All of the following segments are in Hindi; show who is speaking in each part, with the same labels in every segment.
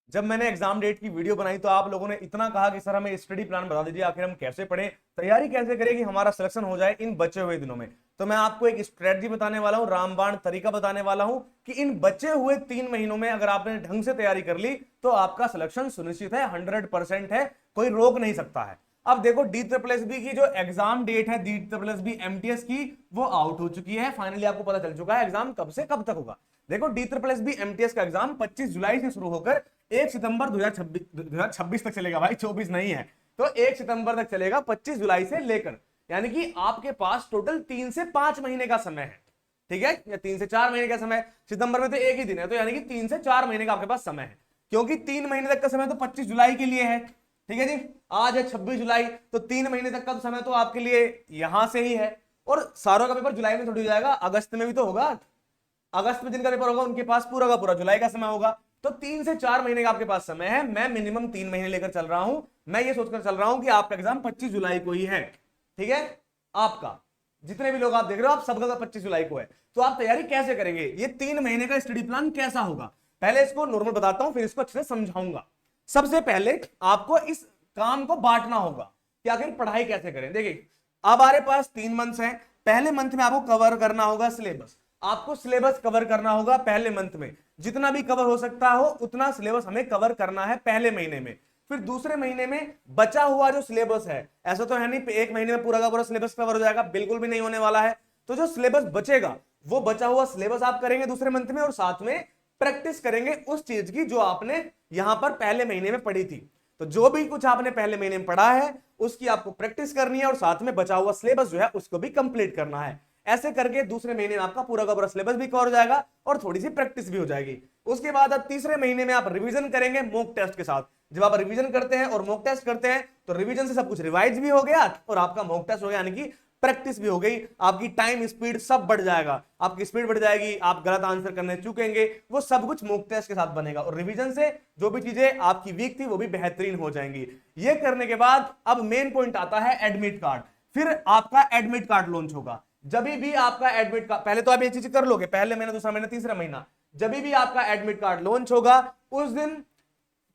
Speaker 1: जब मैंने एग्जाम डेट की वीडियो बनाई तो आप लोगों ने इतना कहा कि सर हमें स्टडी प्लान बता दीजिए, आखिर हम कैसे पढ़ें, तैयारी कैसे करें कि हमारा सिलेक्शन हो जाए इन बचे हुए दिनों में। तो मैं आपको एक स्ट्रेटजी बताने वाला हूं, रामबाण तरीका बताने वाला हूं कि इन बचे हुए 3 महीनों में अगर आपने ढंग से तैयारी कर ली तो आपका सिलेक्शन सुनिश्चित है, 100% है, कोई रोक नहीं सकता है। अब देखो डी ट्रिपल एस बी की जो एग्जाम डेट है, D triple S B MTS की, वो आउट हो चुकी है। फाइनली आपको पता चल चुका है एग्जाम कब से कब तक होगा। देखो D triple S B MTS का एग्जाम 25 जुलाई से शुरू होकर 1 सितंबर 2026 तक चलेगा भाई, 24 नहीं है। तो 1 सितंबर तक चलेगा, 25 जुलाई से लेकर, यानी कि आपके पास टोटल 3 से 5 महीने का समय है। ठीक है, या 3 से 4 महीने का समय। सितंबर में तो एक ही दिन है, तो यानी कि 3 से 4 महीने का आपके पास समय है, क्योंकि 3 महीने तक का समय तो 25 जुलाई के लिए है। ठीक है जी, आज है 26 जुलाई, तो 3 महीने तक का तो समय तो आपके लिए यहां से ही है। और सारों का पेपर जुलाई में थोड़ी हो जाएगा, अगस्त में भी तो होगा। अगस्त में जिनका पेपर होगा उनके पास पूरा का पूरा जुलाई का समय होगा। तो 3 से 4 महीने का आपके पास समय है। मैं मिनिमम 3 महीने लेकर चल रहा हूं। मैं ये सोचकर चल रहा हूं कि आपका एग्जाम 25 जुलाई को ही है। ठीक है, आपका जितने भी लोग आप देख रहे हो, आप सबका 25 जुलाई को है। तो आप तैयारी कैसे करेंगे, ये 3 महीने का स्टडी प्लान कैसा होगा, पहले इसको नॉर्मल बताता हूं, फिर इसको अच्छे से समझाऊंगा। सबसे पहले आपको इस काम को बांटना होगा कि आखिर पढ़ाई कैसे करें। देखिए, अब हमारे पास 3 मंथ्स हैं। पहले मंथ में आपको कवर करना होगा सिलेबस। आपको सिलेबस कवर करना होगा पहले मंथ में, जितना भी कवर हो सकता हो उतना सिलेबस हमें कवर करना है पहले महीने में। फिर दूसरे महीने में बचा हुआ जो सिलेबस है, ऐसा तो है नहीं एक महीने में पूरा का पूरा सिलेबस कवर हो जाएगा, बिल्कुल भी नहीं होने वाला है। तो जो सिलेबस बचेगा वो बचा हुआ सिलेबस आप करेंगे दूसरे मंथ में, और साथ में प्रैक्टिस करेंगे उस चीज की जो आपने यहां पर पहले महीने में पढ़ी थी। तो जो भी कुछ आपने पहले महीने में पढ़ा है उसकी आपको प्रैक्टिस करनी है, और साथ में बचा हुआ सिलेबस जो है उसको भी कंप्लीट करना है। ऐसे करके दूसरे महीने में आपका पूरा का पूरा सिलेबस भी कवर हो जाएगा और थोड़ी सी प्रैक्टिस भी हो जाएगी। उसके बाद अब तीसरे महीने में आप रिवीजन करेंगे मॉक टेस्ट के साथ। जब आप रिवीजन करते हैं और मॉक टेस्ट करते हैं तो रिवीजन से सब कुछ रिवाइज भी हो गया और आपका मॉक टेस्ट हो गया, यानी कि प्रैक्टिस भी हो गई। आपकी टाइम स्पीड सब बढ़ जाएगा, आपकी स्पीड बढ़ जाएगी, आप गलत आंसर करने चूकेंगे, वो सब कुछ मॉक टेस्ट के साथ बनेगा। और रिवीजन से जो भी चीजें आपकी वीक थी वो भी बेहतरीन हो जाएंगी। ये करने के बाद अब मेन पॉइंट आता है एडमिट कार्ड। फिर आपका एडमिट कार्ड लॉन्च होगा। जब भी आपका एडमिट कार्ड, पहले तो आप ये चीज कर लोगे, पहले महीना, दूसरा महीना, तीसरा महीना, जब भी आपका एडमिट कार्ड लॉन्च होगा उस दिन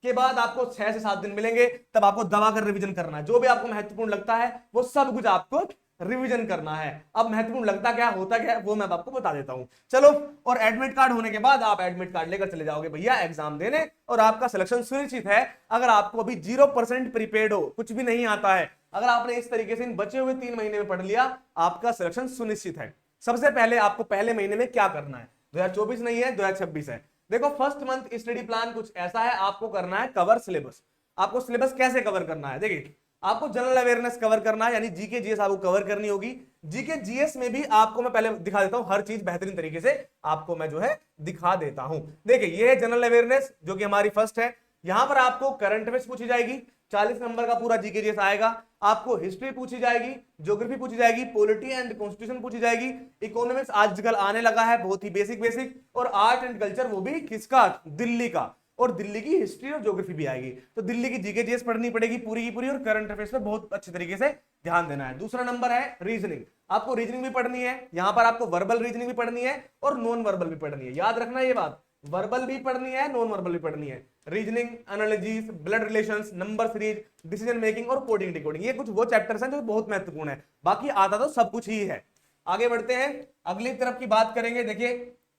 Speaker 1: के बाद आपको 6 से 7 दिन मिलेंगे। तब आपको दबा कर रिवीजन करना है, जो भी आपको महत्वपूर्ण लगता है वो सब कुछ आपको रिवीजन करना है। अब महत्वपूर्ण लगता क्या होता क्या है वो मैं आपको बता देता हूं, चलो। और एडमिट कार्ड होने के बाद आप एडमिट कार्ड लेकर चले जाओगे भैया एग्जाम देने, और आपका सिलेक्शन सुनिश्चित है। अगर आपको अभी 0% प्रीपेड हो, कुछ भी नहीं आता है, अगर आपने इस तरीके से इन बचे हुए 3 महीने में पढ़ लिया, आपका सिलेक्शन सुनिश्चित है। सबसे पहले आपको पहले महीने में क्या करना है, 2024 नहीं है 2026 है। देखो फर्स्ट मंथ स्टडी प्लान कुछ ऐसा है, आपको करना है कवर सिलेबस। आपको सिलेबस कैसे कवर करना है, देखिए आपको जनरल अवेयरनेस कवर करना है, यानी जीके जीएस आपको कवर करनी होगी। जीके जीएस में भी आपको मैं पहले दिखा देता हूं, हर चीज बेहतरीन तरीके से आपको मैं जो है दिखा देता हूं। देखिए ये है जनरल अवेयरनेस जो कि हमारी फर्स्ट है। यहां पर आपको करंट अफेयर्स पूछी जाएगी, 40 नंबर का पूरा जीके जीएस आएगा। आपको हिस्ट्री पूछी जाएगी, ज्योग्राफी पूछी जाएगी, पॉलिटी एंड कॉन्स्टिट्यूशन पूछी जाएगी, इकोनॉमिक्स आजकल आने लगा है बहुत ही बेसिक बेसिक, और आर्ट एंड कल्चर वो भी किसका, दिल्ली का। और दिल्ली की हिस्ट्री और ज्योग्राफी भी आएगी। तो दिल्ली की जीके जीएस पढ़नी पड़ेगी पूरी की पूरी, और करंट अफेयर्स पे बहुत अच्छे तरीके से ध्यान देना है। दूसरा नंबर है रीजनिंग। आपको रीजनिंग भी पढ़नी है, यहां पर आपको वर्बल रीजनिंग भी पढ़नी है और नॉन वर्बल भी पढ़नी है। याद रखना ये बात, वर्बल भी पढ़नी है, नॉन वर्बल भी पढ़नी है। Reasoning, analysis, blood relations, number series, decision making और कोडिंग डिकोडिंग, ये कुछ वो चैप्टर्स हैं जो बहुत महत्वपूर्ण है। बाकी आता तो सब कुछ ही है। आगे बढ़ते हैं, अगली तरफ की बात करेंगे। देखिए,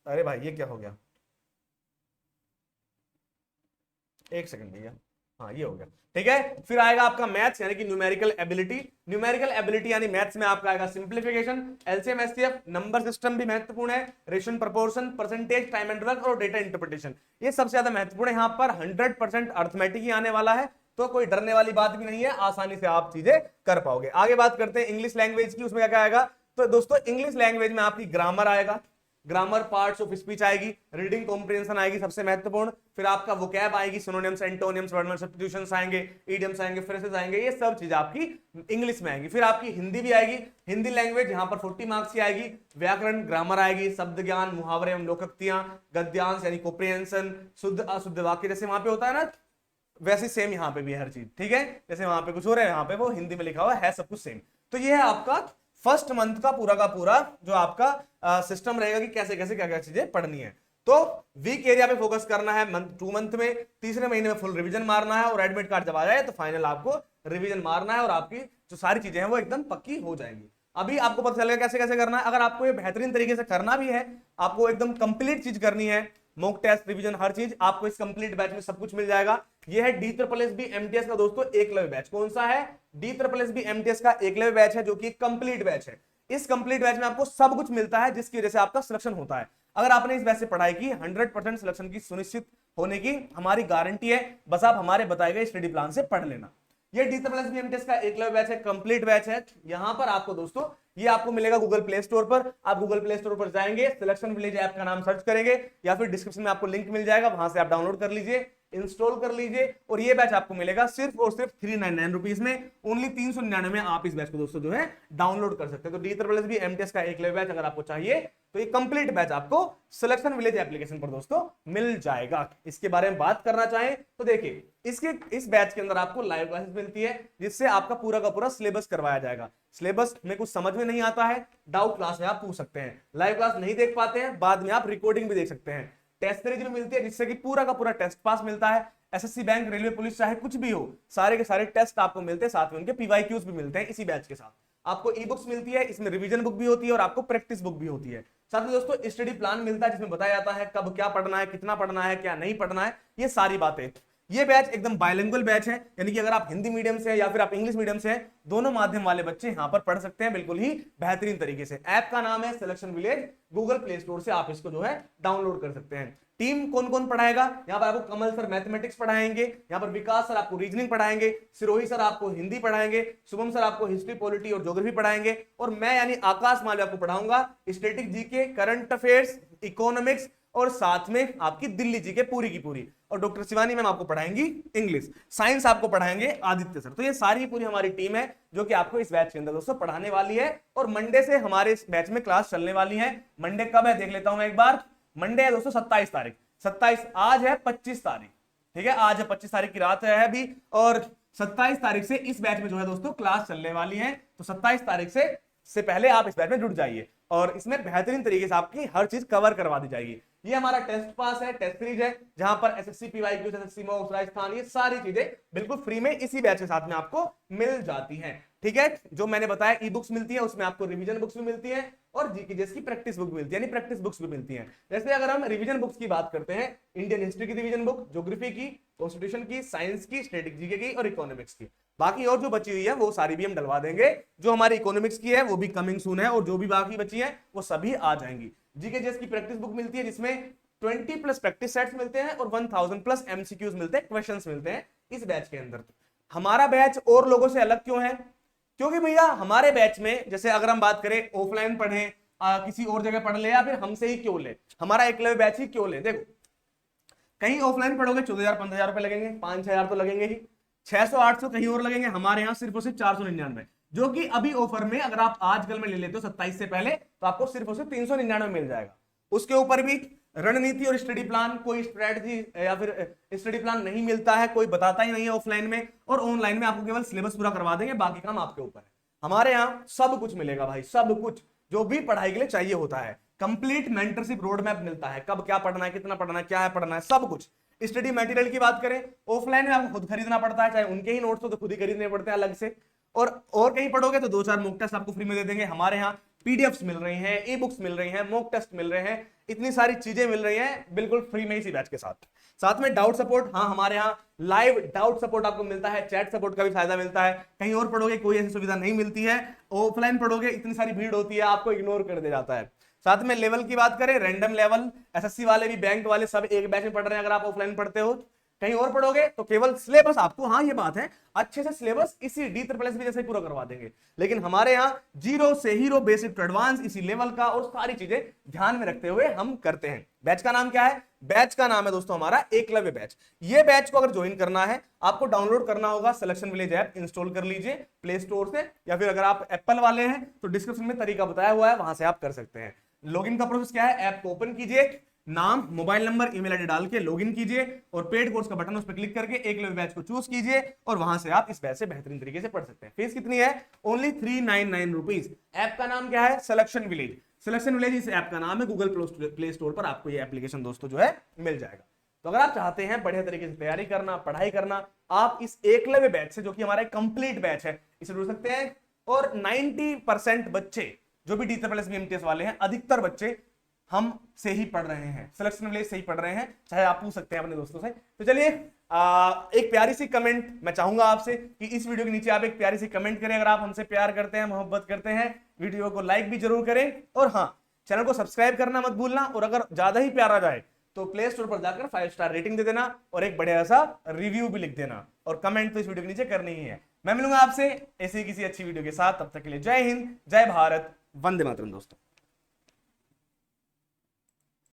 Speaker 1: अरे भाई ये क्या हो गया, एक सेकंड भैया, हाँ ये हो गया, ठीक है। फिर आएगा आपका मैथ्स यानी कि न्यूमेरिकल एबिलिटी। न्यूमेरिकल एबिलिटी यानी मैथ्स में आपका आएगा simplification, LCM HCF, number system भी महत्वपूर्ण है, ration proportion, percentage, time and work और डेटा इंटरप्रिटेशन, ये सबसे ज्यादा महत्वपूर्ण है। यहाँ पर 100% अर्थमेटिक ही आने वाला है, तो कोई डरने वाली बात भी नहीं है, आसानी से आप चीजें कर पाओगे। आगे बात करते हैं इंग्लिश लैंग्वेज की, उसमें क्या क्या आएगा। तो दोस्तों इंग्लिश लैंग्वेज में आपकी ग्रामर आएगा, ग्रामर, पार्ट्स ऑफ स्पीच आएगी, रीडिंग कॉम्प्रिहेंशन आएगी सबसे महत्वपूर्ण, फिर आपका वोकैब आएगी, सिनोनिम्स, एंटोनिम्स, वर्ड सब्स्टिट्यूशंस आएंगे, इडियम्स आएंगे, फ्रेजेस आएंगे, ये सब चीज आपकी इंग्लिश में आएंगी। फिर आपकी हिंदी भी आएगी, हिंदी लैंग्वेज यहाँ पर 40 मार्क्स की आएगी। व्याकरण, ग्रामर आएगी, शब्द ज्ञान, मुहावरे एवं लोकोक्तियां, गद्यांश यानी कॉम्प्रिहेंशन, शुद्ध अशुद्ध वाक्य जैसे वहां पे होता है ना, वैसे सेम यहाँ पे भी है हर चीज, ठीक है। जैसे वहां पे कुछ हो रहा है, यहाँ पे वो हिंदी में लिखा हुआ है, सब कुछ सेम। तो ये है आपका फर्स्ट मंथ का पूरा जो आपका सिस्टम रहेगा कि कैसे कैसे क्या क्या चीजें पढ़नी है। तो वीक एरिया पे फोकस करना है, 2 मंथ में, तीसरे महीने में फुल रिवीजन मारना है और एडमिट कार्ड जब आ जाए तो फाइनल आपको रिवीजन मारना है और आपकी जो सारी चीजें हैं वो एकदम पक्की हो जाएंगी। अभी आपको पता चलेगा कैसे कैसे करना है। अगर आपको ये बेहतरीन तरीके से करना भी है, आपको एकदम कंप्लीट चीज करनी है, मॉक टेस्ट, रिवीजन, हर चीज आपको इस कंप्लीट बैच में सब कुछ मिल जाएगा। ये है DSSB MTS का दोस्तों एकलव्य बैच। कौन सा है? DSSB MTS का एकलव्य बैच है, जो कि कंप्लीट बैच है। इस कंप्लीट बैच में आपको सब कुछ मिलता है जिसकी वजह से आपका सिलेक्शन होता है। अगर आपने इस बैच से पढ़ाई की, 100% सिलेक्शन की सुनिश्चित होने की हमारी गारंटी है। बस आप हमारे बताए गए स्टडी प्लान से पढ़ लेना। ये DSSB MTS का एकलव्य बैच है, कंप्लीट बैच है। यहां पर आपको दोस्तों ये आपको मिलेगा गूगल प्ले स्टोर पर। आप गूगल प्ले स्टोर पर जाएंगे, सिलेक्शन विलेज ऐप का नाम सर्च करेंगे या फिर डिस्क्रिप्शन में आपको लिंक मिल जाएगा, वहां से आप डाउनलोड कर लीजिए, इंस्टॉल कर लीजिए और ये बैच आपको मिलेगा सिर्फ और सिर्फ 399 रुपीज में। ओनली 399 में आप इस बैच को दोस्तों जो है डाउनलोड कर सकते हैं। तो DSSB MTS का एकलव्य बैच अगर आपको चाहिए तो ये कंप्लीट बैच आपको सिलेक्शन विलेज एप्लीकेशन पर दोस्तों मिल जाएगा। इसके बारे में बात करना चाहें तो देखिए, इस बैच के अंदर आपको लाइव क्लासेस मिलती है जिससे आपका पूरा का पूरा सिलेबस करवाया जाएगा। सिलेबस में कुछ समझ में नहीं आता है, डाउट क्लास में आप पूछ सकते हैं। लाइव क्लास नहीं देख पाते हैं, बाद में आप रिकॉर्डिंग भी देख सकते हैं। टेस्ट सीरीज भी मिलती है जिससे कि पूरा का पूरा टेस्ट पास मिलता है। SSC, बैंक, रेलवे, पुलिस, चाहे कुछ भी हो, सारे के सारे टेस्ट आपको मिलते हैं, साथ में उनके PYQs भी मिलते हैं। इसी बैच के साथ आपको ई बुक्स मिलती है, इसमें रिवीजन बुक भी होती है और आपको प्रैक्टिस बुक भी होती है। साथ में दोस्तों स्टडी प्लान मिलता है जिसमें बताया जाता है कब क्या पढ़ना है, कितना पढ़ना है, क्या नहीं पढ़ना है, ये सारी बातें। ये बैच एकदम बायलिंगुअल बैच है, यानी कि अगर आप हिंदी मीडियम से या फिर आप इंग्लिश मीडियम से हैं, दोनों माध्यम वाले बच्चे यहां पर पढ़ सकते हैं बिल्कुल ही बेहतरीन तरीके से। ऐप का नाम है selection village, Google play store से आप इसको जो है डाउनलोड कर सकते हैं। टीम कौन कौन पढ़ाएगा? यहाँ पर आपको कमल सर मैथमेटिक्स पढ़ाएंगे, यहाँ पर विकास सर आपको रीजनिंग पढ़ाएंगे, सिरोही सर आपको हिंदी पढ़ाएंगे, शुभम सर आपको हिस्ट्री, पॉलिटी और ज्योग्राफी पढ़ाएंगे और मैं यानी आकाश मालवीय आपको पढ़ाऊंगा static GK, current affairs, economics और साथ में आपकी दिल्ली जीके पूरी की पूरी। और डॉक्टर शिवानी मैम आपको पढ़ाएंगी इंग्लिश। साइंस आपको पढ़ाएंगे आदित्य सर। तो ये सारी पूरी हमारी टीम है जो कि आपको इस बैच के अंदर दोस्तों पढ़ाने वाली है और मंडे से हमारे इस बैच में क्लास चलने वाली है। मंडे कब है देख लेता हूं मैं एक बार। मंडे है दोस्तों 27 तारीख। 27, आज है 25 तारीख, ठीक है, आज है 25 तारीख की रात है अभी और 27 तारीख से इस बैच में जो है दोस्तों क्लास चलने वाली है। तो 27 तारीख से पहले आप इस बैच में जुड़ जाइए और इसमें बेहतरीन तरीके से आपकी हर चीज कवर करवा दी जाएगी। ये हमारा टेस्ट पास है, टेस्ट सीरीज है, जहां पर SSC, PYQ, SSC मॉक्स, राजस्थान, ये सारी चीजें बिल्कुल फ्री में इसी बैच के साथ में आपको मिल जाती हैं। ठीक है, जो मैंने बताया ई बुक्स मिलती है, उसमें आपको रिवीजन बुक्स भी मिलती है और जीके की प्रैक्टिस बुक मिलती है, यानी प्रैक्टिस बुक्स भी मिलती हैं। जैसे अगर हम रिवीजन बुक्स की बात करते हैं, इंडियन हिस्ट्री की रिवीजन बुक, ज्योग्राफी की, कॉन्स्टिट्यूशन की, साइंस की, स्टैटिक जीके की और इकोनॉमिक्स की। बाकी और जो बची हुई है वो सारी भी हम डलवा देंगे। जो हमारी इकोनॉमिक्स की है वो भी कमिंग सून है और जो भी बाकी बची है वो सभी आ जाएंगी। जीके जेएस की प्रैक्टिस बुक मिलती है जिसमें 20+ प्रैक्टिस सेट्स मिलते हैं और 1000+ MCQs मिलते हैं, क्वेश्चंस मिलते हैं इस बैच के अंदर। हमारा बैच और लोगों से अलग क्यों है? क्योंकि भैया हमारे बैच में जैसे अगर हम बात करें ऑफलाइन पढ़े, किसी और जगह पढ़ ले या फिर हमसे ही क्यों ले, हमारा एकलव्य बैच ही क्यों ले। देखो कहीं ऑफलाइन पढ़ोगे 14,000-15,000 रुपए लगेंगे, 5-6,000 तो लगेंगे ही, 600-800 कहीं और लगेंगे। हमारे यहाँ सिर्फ और सिर्फ 499, जो कि अभी ऑफर में अगर आप आजकल में ले लेते हो 27 से पहले तो आपको सिर्फ और सिर्फ 399 मिल जाएगा। उसके ऊपर भी रणनीति और स्टडी प्लान, कोई स्ट्रेटजी या फिर स्टडी प्लान नहीं मिलता है, कोई बताता ही नहीं है ऑफलाइन में, और ऑनलाइन में आपको केवल सिलेबस पूरा करवा देंगे, बाकी काम आपके ऊपर है। हमारे यहाँ सब कुछ मिलेगा भाई, सब कुछ जो भी पढ़ाई के लिए चाहिए होता है। कंप्लीट मेंटरशिप रोड मैप मिलता है, कब क्या पढ़ना है, कितना पढ़ना है, क्या है पढ़ना है, सब कुछ। स्टडी मटेरियल की बात करें, ऑफलाइन में आपको खुद खरीदना पड़ता है, चाहे उनके ही नोट्स हो तो खुद ही खरीदने पड़ते हैं अलग से, और कहीं पढ़ोगे तो 2-4 मॉक टेस्ट आपको फ्री में दे देंगे। हमारे यहाँ पीडीएफ्स मिल रही हैं, ई बुक्स मिल रही हैं, मॉक टेस्ट मिल रहे हैं, इतनी सारी चीजें मिल रही हैं बिल्कुल फ्री में इसी बैच के साथ। साथ में डाउट सपोर्ट, हाँ हमारे यहाँ लाइव डाउट सपोर्ट आपको मिलता है, चैट सपोर्ट का भी फायदा मिलता है। कहीं और पढ़ोगे कोई ऐसी सुविधा नहीं मिलती है, ऑफलाइन पढ़ोगे इतनी सारी भीड़ होती है, आपको इग्नोर कर दिया जाता है। साथ में लेवल की बात करें, रैंडम लेवल, एसएससी वाले भी, बैंक वाले सब एक बैच में पढ़ रहे हैं। अगर आप ऑफलाइन पढ़ते हो, कहीं और पढ़ोगे तो केवल सिलेबस आपको, हाँ ये बात है, अच्छे से सिलेबस इसी DSSB जैसे पूरा करवा देंगे। लेकिन हमारे यहाँ जीरो से हीरो, बेसिक टू एडवांस, इसी लेवल का और सारी चीजें ध्यान में रखते हुए हम करते हैं। बैच का नाम क्या है? बैच का नाम है दोस्तों हमारा एकलव्य बैच। ये बैच को अगर ज्वाइन करना है, आपको डाउनलोड करना होगा सिलेक्शन विलेज ऐप, इंस्टॉल कर लीजिए प्ले स्टोर से, या फिर अगर आप एप्पल वाले हैं तो डिस्क्रिप्शन में तरीका बताया हुआ है, वहां से आप कर सकते हैं। लॉगिन का प्रोसेस क्या है? ऐप को ओपन कीजिए, नाम, मोबाइल नंबर, ईमेल आईडी डाल के लॉगिन कीजिए और पेड कोर्स का बटन उस पर क्लिक करके एकलव्य बैच को चूज कीजिए और वहां से आप इस बैच से बेहतरीन तरीके से पढ़ सकते हैं। फीस कितनी है? Only 399 rupees. ऐप का नाम क्या है? Selection village. सिलेक्शन विलेज इस ऐप का नाम है, गूगल प्ले स्टोर पर आपको ये एप्लीकेशन दोस्तों जो है मिल जाएगा। तो अगर आप चाहते हैं बढ़िया तरीके से तैयारी करना, पढ़ाई करना, आप इस एकलव्य बैच से, जो कि हमारा कंप्लीट बैच है, इसे जुड़ सकते हैं। और 90% बच्चे जो भी D++ BMTS वाले हैं, अधिकतर बच्चे हम से ही पढ़ रहे हैं, सिलेक्शन विलेज से ही पढ़ रहे हैं, चाहे आप पूछ सकते हैं अपने दोस्तों से। तो चलिए एक प्यारी सी कमेंट मैं चाहूंगा आपसे कि इस वीडियो के नीचे आप एक प्यारी सी कमेंट करें। अगर आप हमसे प्यार करते हैं, मोहब्बत करते हैं, वीडियो को लाइक भी जरूर करें, और हाँ, चैनल को सब्सक्राइब करना मत भूलना। और अगर ज्यादा ही प्यार आ जाए तो प्ले स्टोर पर जाकर 5 स्टार रेटिंग दे देना और एक बढ़िया सा रिव्यू भी लिख देना, और कमेंट तो इस वीडियो के नीचे करनी ही है। मैं मिलूंगा आपसे ऐसी किसी अच्छी वीडियो के साथ, तब तक के लिए जय हिंद, जय भारत, वंदे मातरम दोस्तों।